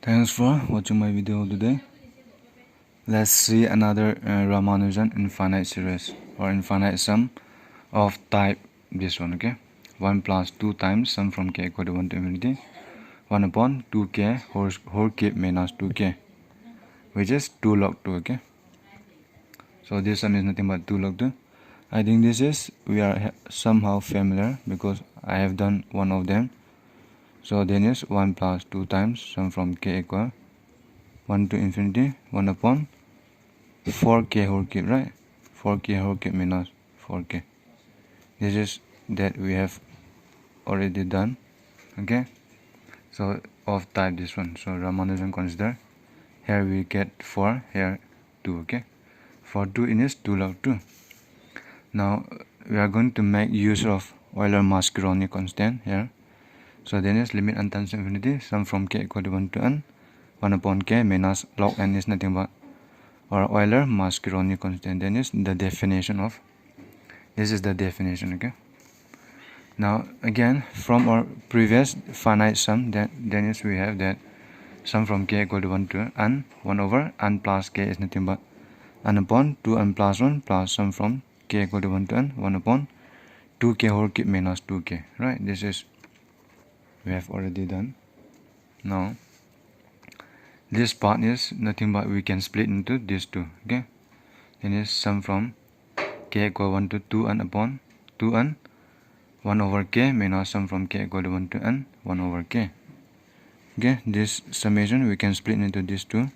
Thanks for watching my video today. Let's see another Ramanujan infinite series or infinite sum of type this one, okay? 1 plus 2 times sum from k equal to 1 to infinity 1 upon 2k whole cube minus 2k, which is 2 log 2, okay? So this sum is nothing but 2 log 2. I think this is we are somehow familiar because I have done one of them. So then is 1 plus 2 times sum from k equal 1 to infinity 1 upon 4k whole cube, right? 4k whole cube minus 4k. This is that we have already done, okay? So of type this one. So Ramanujan consider here we get 4, here 2, okay? For 2 in is 2 log 2. Now we are going to make use of Euler-Mascheroni constant here. So then is limit n tends to infinity sum from k equal to 1 to n 1 upon k minus log n is nothing but or Euler-Mascheroni constant. Then is the definition of this is the definition, okay? Now again from our previous finite sum, then is we have that sum from k equal to 1 to n 1 over n plus k is nothing but n upon 2n plus 1 plus sum from k equal to 1 to n 1 upon 2k whole cube minus 2k, right? This is we have already done. Now this part is nothing but we can split into these two, okay? Then is sum from k equal 1 to 2n upon 2n 1 over k minus sum from k equal to 1 to n 1 over k. Okay, this summation we can split into these two,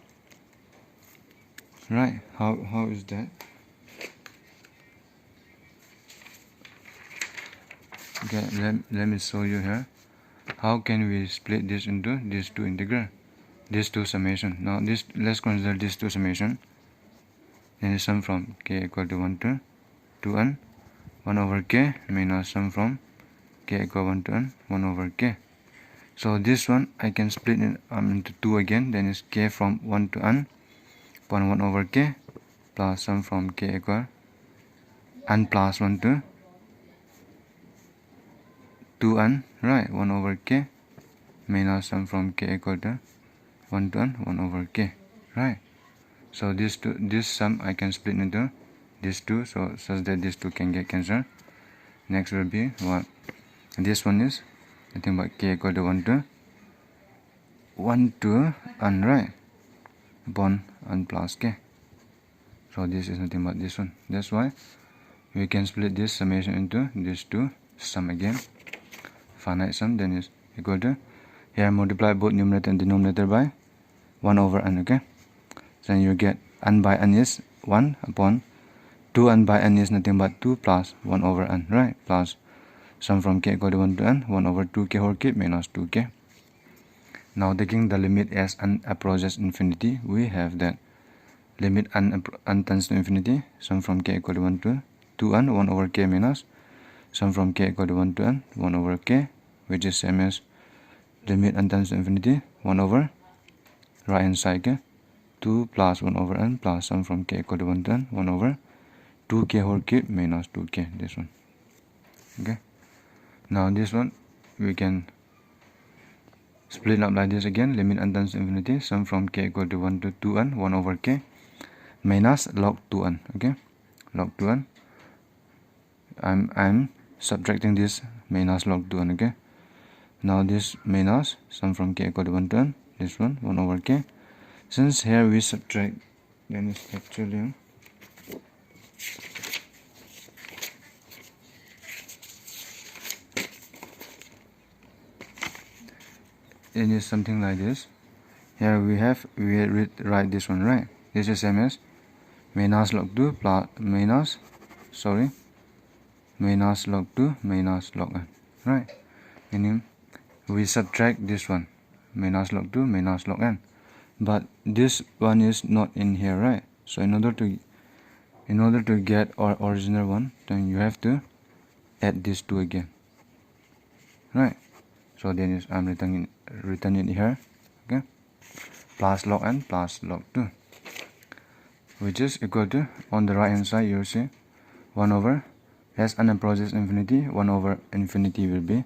right? How is that? Okay, let me show you here. How can we split this into these two integral, these two summation? Now this, let's consider these two summation. Then sum from k equal to 1 to 2n 1 over k minus sum from k equal 1 to n 1 over k. So this one I can split it into 2 again. Then is k from 1 to n upon 1 over k plus sum from k equal n plus 1 to 2n, right? 1 over k minus sum from k equal to 1 to n 1 over k, right? So this sum I can split into these two, so such that these two can get cancelled. Next will be what? This one is nothing but k equal to 1 to n, right? Upon n plus k. So this is nothing but this one. That's why we can split this summation into these two sum again. Finite sum then is equal to, here multiply both numerator and denominator by 1 over n, okay? Then you get n by n is 1 upon 2n by n is nothing but 2 plus 1 over n, right? Plus sum from k equal to 1 to n 1 over 2k whole cube minus 2k. Now taking the limit as n approaches infinity, we have that limit n tends to infinity sum from k equal to 1 to 2n 1 over k minus sum from k equal to 1 to n 1 over k, which is same as limit n tends to infinity 1 over right hand side, okay? 2 plus 1 over n plus sum from k equal to 1 to n 1 over 2k whole cube minus 2k, this one, okay? Now this one we can split up like this again. Limit n tends to infinity sum from k equal to 1 to 2n 1 over k minus log 2n, okay? Log 2n. I'm subtracting this minus log 2n, okay? Now this minus sum from k equal to 1 to n, this one 1 over k. Since here we subtract, then it's actually it is something like this. Here we write this one, right? This is same as minus log 2 plus minus log 2 minus log n, right? Meaning we subtract this one minus log 2 minus log n, but this one is not in here, right? So in order to get our original one, then you have to add these two again, right? So then is I'm written it here, okay? Plus log n plus log 2, which is equal to, on the right hand side you will see 1 over, as n approaches infinity 1 over infinity will be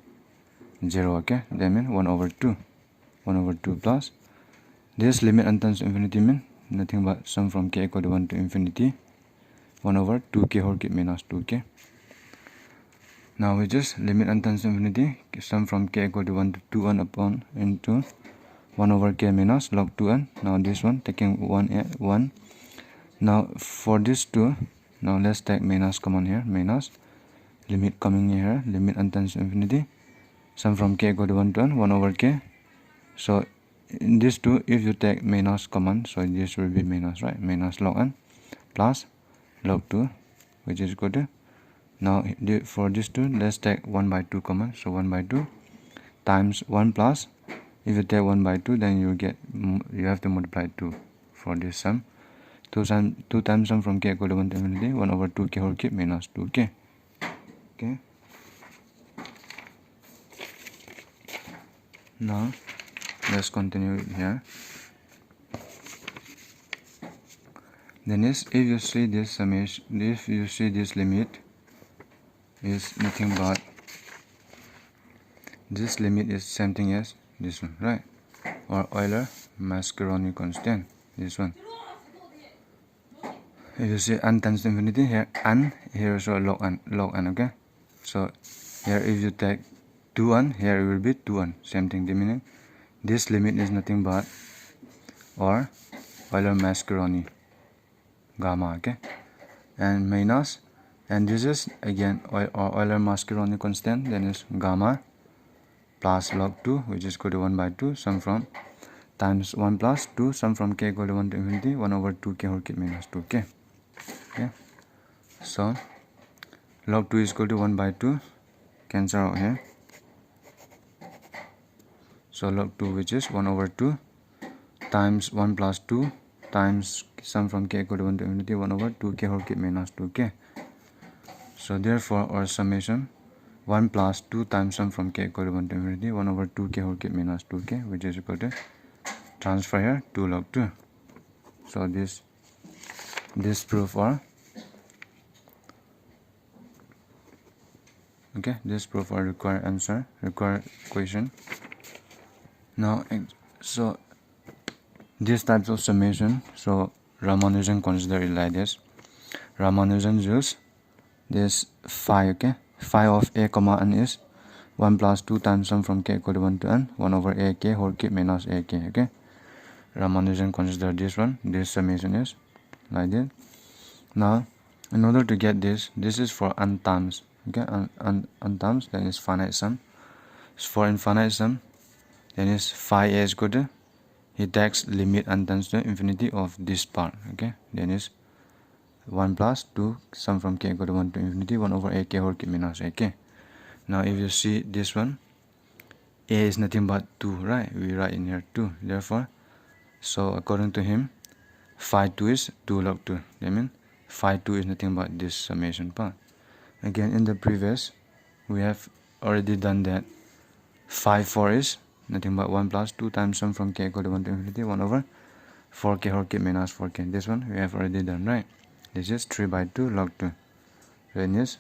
0, okay? That means 1 over 2 plus This limit until infinity means nothing but sum from k equal to 1 to infinity 1 over 2k whole cube minus 2k. Now we just limit until infinity sum from k equal to 1 to 2n upon into 1 over k minus log 2n. Now this one taking 1. Now for this 2, now let's take minus common here, minus limit coming here, limit until infinity sum from k equal to 1 to n 1 over k. So in this 2, if you take minus common, so this will be minus, right? Minus log n plus log 2, which is equal to, now for this 2, let's take 1 by 2 common. So 1 by 2 times 1 plus, if you take 1 by 2, then you have to multiply 2 for this sum. 2 times sum from k equal to 1 to infinity 1 over 2k whole cube minus 2k. Okay. Now let's continue here. Then if you see this summation, if you see this limit is nothing but this limit is same thing as this one, right? Or Euler-Mascheroni constant, this one. If you see n tends to infinity, here n, here also log n, okay? So here if you take 2n, here it will be 2n, same thing, the meaning this limit is nothing but or Euler-Mascheroni gamma, okay? And minus, and this is again Euler-Mascheroni constant, then is gamma plus log 2, which is equal to 1 by 2 sum from times 1 plus 2 sum from k equal to 1 to infinity 1 over 2k whole cube minus 2k. Okay, so log 2 is equal to 1 by 2, cancel out here. So log 2, which is 1 over 2 times 1 plus 2 times sum from k equal to 1 to infinity 1 over 2k whole cube minus 2k. So therefore our summation 1 plus 2 times sum from k equal to 1 to infinity 1 over 2k whole cube minus 2k, which is equal to transfer here 2 log 2. So this proof or okay, this proof or required answer, required equation. Now so these types of summation, so Ramanujan consider it like this. Ramanujan use this phi, okay? Phi of a comma n is 1 plus 2 times sum from k equal to 1 to n 1 over ak whole cube minus ak, okay? Ramanujan consider this one, this summation is like this. Now in order to get this is for n times, okay? N times, then is finite sum. So for infinite sum, then is phi a is equal to, he takes limit n tends to infinity of this part, okay? Then is 1 plus 2 sum from k equal to 1 to infinity 1 over ak whole cube minus ak. Now if you see this one, a is nothing but 2, right? We write in here 2, therefore, so according to him, phi 2 is 2 log 2. That means phi 2 is nothing but this summation part. Again, in the previous, we have already done that. Phi 4 is nothing but 1 plus 2 times sum from k equal to 1 to infinity 1 over 4k whole cube minus 4k. This one we have already done, right? This is 3 by 2 log 2. Then is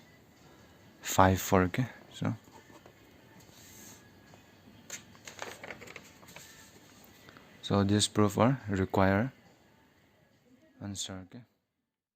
phi 4, okay? So this proof or require answer, okay?